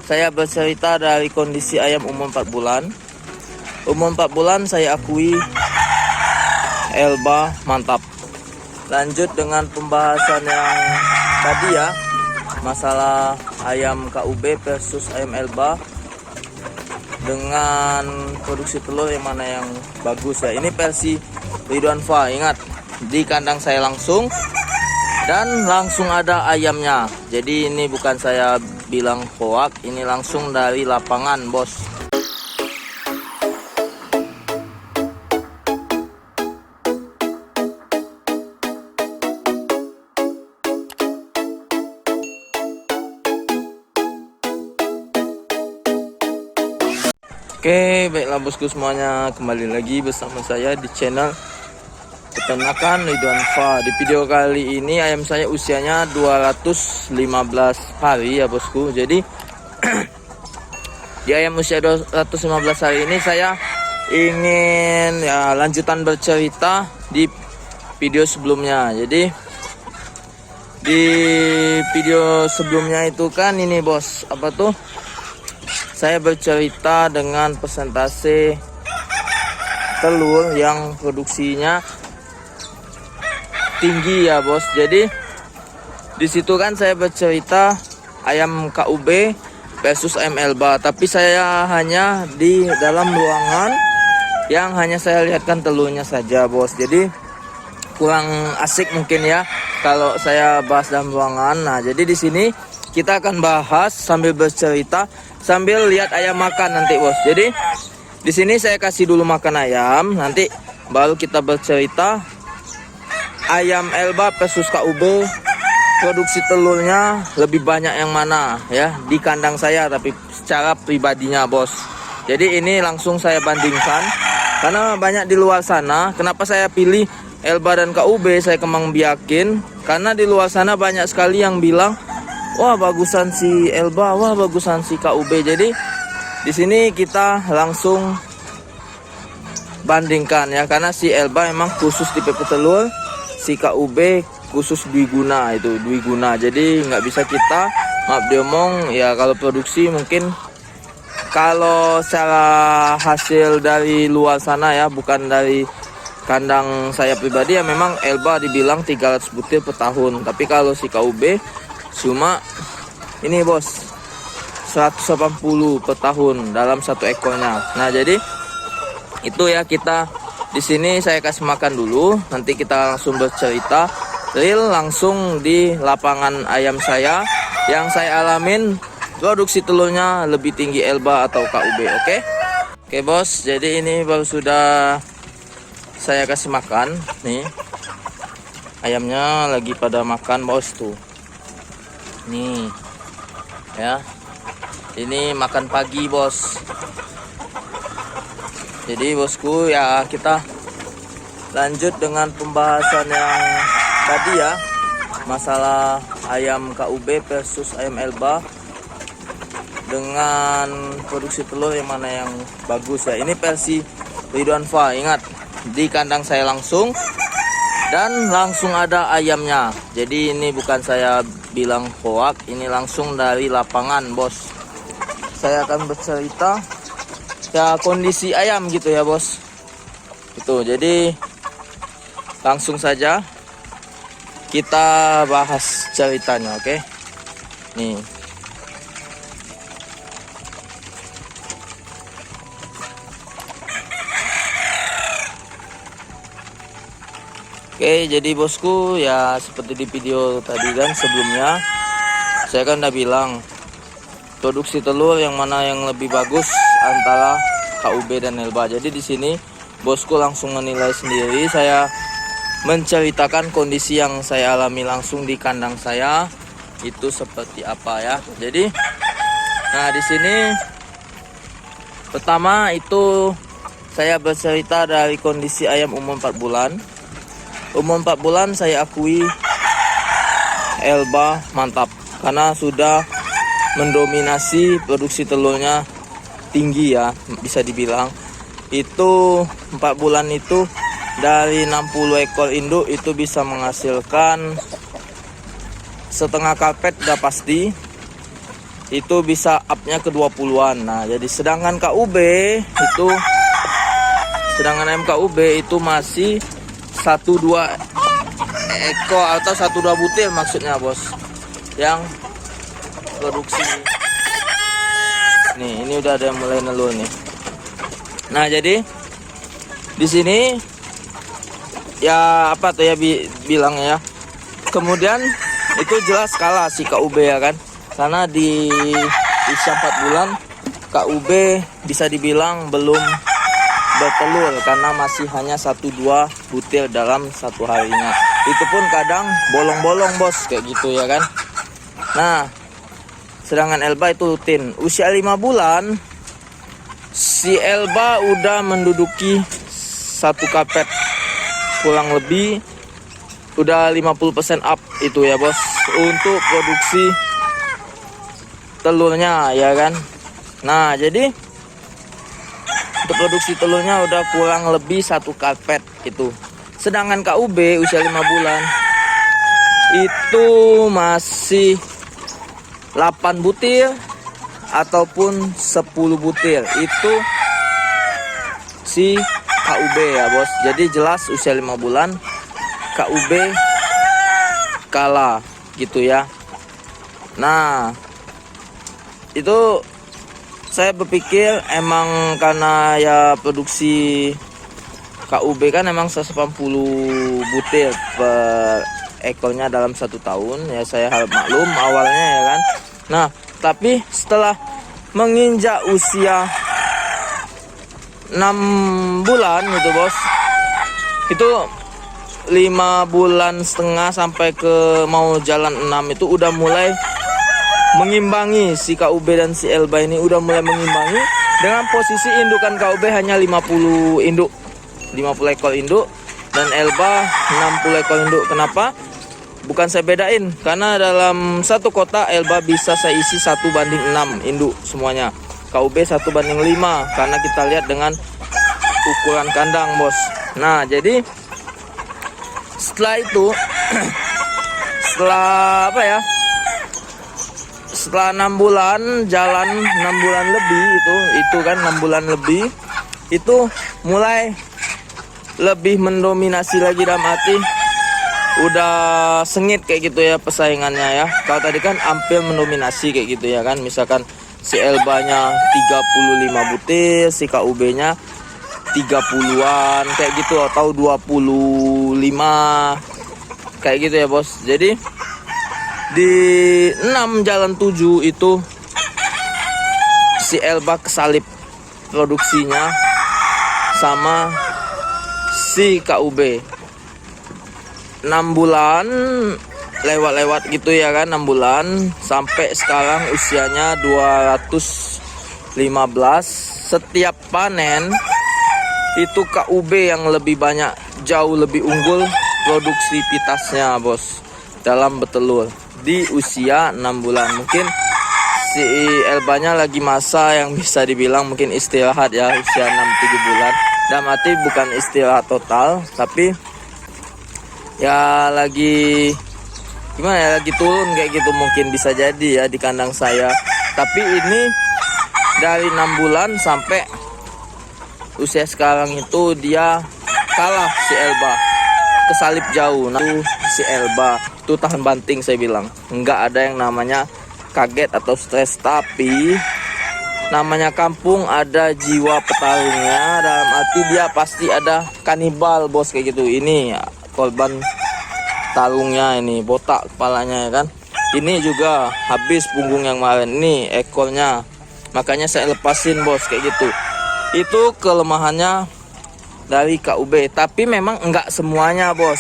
saya bercerita dari kondisi ayam umur 4 bulan. Umur 4 bulan saya akui Elba mantap. Lanjut dengan pembahasan yang tadi ya, masalah ayam KUB versus ayam Elba dengan produksi telur yang mana yang bagus ya. Ini versi Ridwan Fa, ingat di kandang saya langsung dan langsung ada ayamnya. Jadi ini bukan saya bilang hoak, ini langsung dari lapangan bos. Oke, baiklah bosku semuanya, kembali lagi bersama saya di channel Peternakan Ridwan Fa. Di video kali ini ayam saya usianya 215 hari ya bosku. Jadi di ayam usia 215 hari ini saya ingin ya lanjutan bercerita di video sebelumnya. Jadi di video sebelumnya itu kan ini bos, apa tuh? Saya bercerita dengan persentase telur yang produksinya tinggi ya bos. Jadi di situ kan saya bercerita ayam KUB versus ayam Elba, tapi saya hanya di dalam ruangan yang hanya saya lihatkan telurnya saja bos. Jadi kurang asik mungkin ya kalau saya bahas dalam ruangan. Nah, jadi di sini kita akan bahas sambil bercerita sambil lihat ayam makan nanti bos. Jadi di sini saya kasih dulu makan ayam, nanti baru kita bercerita ayam Elba versus KUB, produksi telurnya lebih banyak yang mana ya di kandang saya, tapi secara pribadinya bos. Jadi ini langsung saya bandingkan karena banyak di luar sana. Kenapa saya pilih Elba dan KUB, saya kembang biakin karena di luar sana banyak sekali yang bilang, wah bagusan si Elba, wah bagusan si KUB. Jadi di sini kita langsung bandingkan ya, karena si Elba memang khusus di tipe telur, si KUB khusus dwiguna, itu dwiguna. Jadi nggak bisa kita, maaf diomong ya, kalau produksi mungkin kalau secara hasil dari luar sana ya, bukan dari kandang saya pribadi ya, memang Elba dibilang 300 butir per tahun. Tapi kalau si KUB cuma ini bos 180 per tahun dalam satu ekornya. Nah jadi itu ya, kita di sini saya kasih makan dulu, nanti kita langsung bercerita real langsung di lapangan ayam saya yang saya alamin produksi telurnya lebih tinggi Elba atau KUB. Oke bos, jadi ini baru sudah saya kasih makan nih, ayamnya lagi pada makan bos tuh. Nih ya, ini makan pagi bos. Jadi bosku ya, kita lanjut dengan pembahasan yang tadi ya, masalah ayam KUB versus ayam Elba dengan produksi telur yang mana yang bagus ya. Ini versi Ridwan Fa, ingat di kandang saya langsung dan langsung ada ayamnya. Jadi ini bukan saya bilang hoak, ini langsung dari lapangan bos. Saya akan bercerita ya kondisi ayam gitu ya bos. Itu jadi langsung saja kita bahas ceritanya. Oke nih, oke, jadi bosku ya, seperti di video tadi dan sebelumnya saya kan udah bilang produksi telur yang mana yang lebih bagus antara KUB dan Elba. Jadi di sini bosku langsung menilai sendiri, saya menceritakan kondisi yang saya alami langsung di kandang saya itu seperti apa ya. Jadi nah di sini pertama itu saya bercerita dari kondisi ayam umur 4 bulan. Umur 4 bulan saya akui Elba mantap karena sudah mendominasi produksi telurnya tinggi ya, bisa dibilang. Itu 4 bulan itu dari 60 ekor induk itu bisa menghasilkan setengah karpet udah pasti. itu bisa upnya ke 20-an. Nah, jadi sedangkan ayam KUB itu masih 1-2 ekor atau 1-2 butir maksudnya, bos, yang produksi. Nih, ini udah ada yang mulai nelur nih. Nah, jadi di sini ya apa tuh ya bilang ya. Kemudian itu jelas kalah si KUB ya kan. Karena di usia 4 bulan KUB bisa dibilang belum bertelur karena masih hanya 1-2 butir dalam satu harinya. Itu pun kadang bolong-bolong, bos, kayak gitu ya kan. Nah, sedangkan Elba itu rutin. Usia 5 bulan si Elba udah menduduki 1 karpet kurang lebih udah 50% up itu ya, bos, untuk produksi telurnya ya kan. Nah, jadi untuk produksi telurnya udah kurang lebih 1 karpet itu. Sedangkan KUB usia 5 bulan itu masih 8 butir ataupun 10 butir. Itu si KUB ya, bos. Jadi jelas usia 5 bulan KUB kalah gitu ya. Nah, itu saya berpikir emang karena ya produksi KUB kan emang 180 butir per ekornya dalam 1 tahun ya, saya harap maklum awalnya ya kan. Nah, tapi setelah menginjak usia 6 bulan gitu, bos, itu 5 bulan setengah sampai ke mau jalan 6 itu udah mulai mengimbangi. Si KUB dan si Elba ini udah mulai mengimbangi dengan posisi indukan KUB hanya 50 induk, 50 ekor induk, dan Elba 60 ekor induk. Kenapa? Bukan saya bedain, karena dalam satu kota Elba bisa saya isi 1:6 induk semuanya. KUB 1:5 karena kita lihat dengan ukuran kandang, bos. Nah, jadi setelah itu setelah 6 bulan jalan, 6 bulan lebih itu kan 6 bulan lebih itu mulai lebih mendominasi lagi, dalam arti udah sengit kayak gitu ya persaingannya ya. Kalau tadi kan hampir mendominasi kayak gitu ya kan. Misalkan si Elbanya 35 butir, si KUB-nya 30-an kayak gitu atau 25 kayak gitu ya, bos. Jadi di 6 jalan 7 itu si Elba kesalip produksinya sama si KUB. 6 bulan lewat gitu ya kan, 6 bulan sampai sekarang usianya 215. Setiap panen itu KUB yang lebih banyak, jauh lebih unggul produktivitasnya, bos, dalam bertelur di usia 6 bulan. Mungkin si Elbanya lagi masa yang bisa dibilang mungkin istirahat ya, usia 6-7 bulan. Dalam arti bukan istirahat total, tapi ya lagi gimana ya, lagi turun kayak gitu mungkin bisa jadi ya di kandang saya. Tapi ini dari 6 bulan sampai usia sekarang itu dia kalah si Elba, kesalip jauh. Nah, si Elba itu tahan banting, saya bilang nggak ada yang namanya kaget atau stres, tapi namanya kampung ada jiwa petarungnya. Dalam arti dia pasti ada kanibal, bos, kayak gitu. Ini korban tarungnya, ini botak kepalanya ya kan. Ini juga habis punggung yang kemarin, ini ekornya, makanya saya lepasin, bos, kayak gitu. Itu kelemahannya dari KUB. Tapi memang enggak semuanya, bos,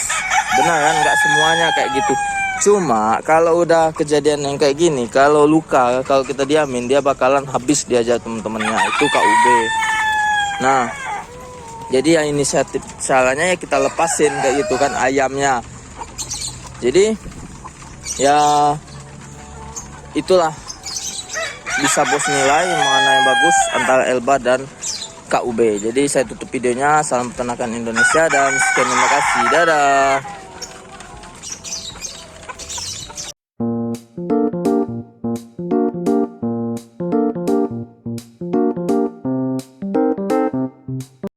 benar kan, enggak semuanya kayak gitu. Cuma kalau udah kejadian yang kayak gini, kalau luka, kalau kita diamin, dia bakalan habis diajar teman-temannya. Itu KUB. Nah, jadi yang inisiatif caranya ya kita lepasin kayak gitu kan ayamnya. Jadi ya itulah bisa bos nilai mana yang bagus antara Elba dan KUB. Jadi saya tutup videonya. Salam peternakan Indonesia dan sekian, terima kasih, dadah.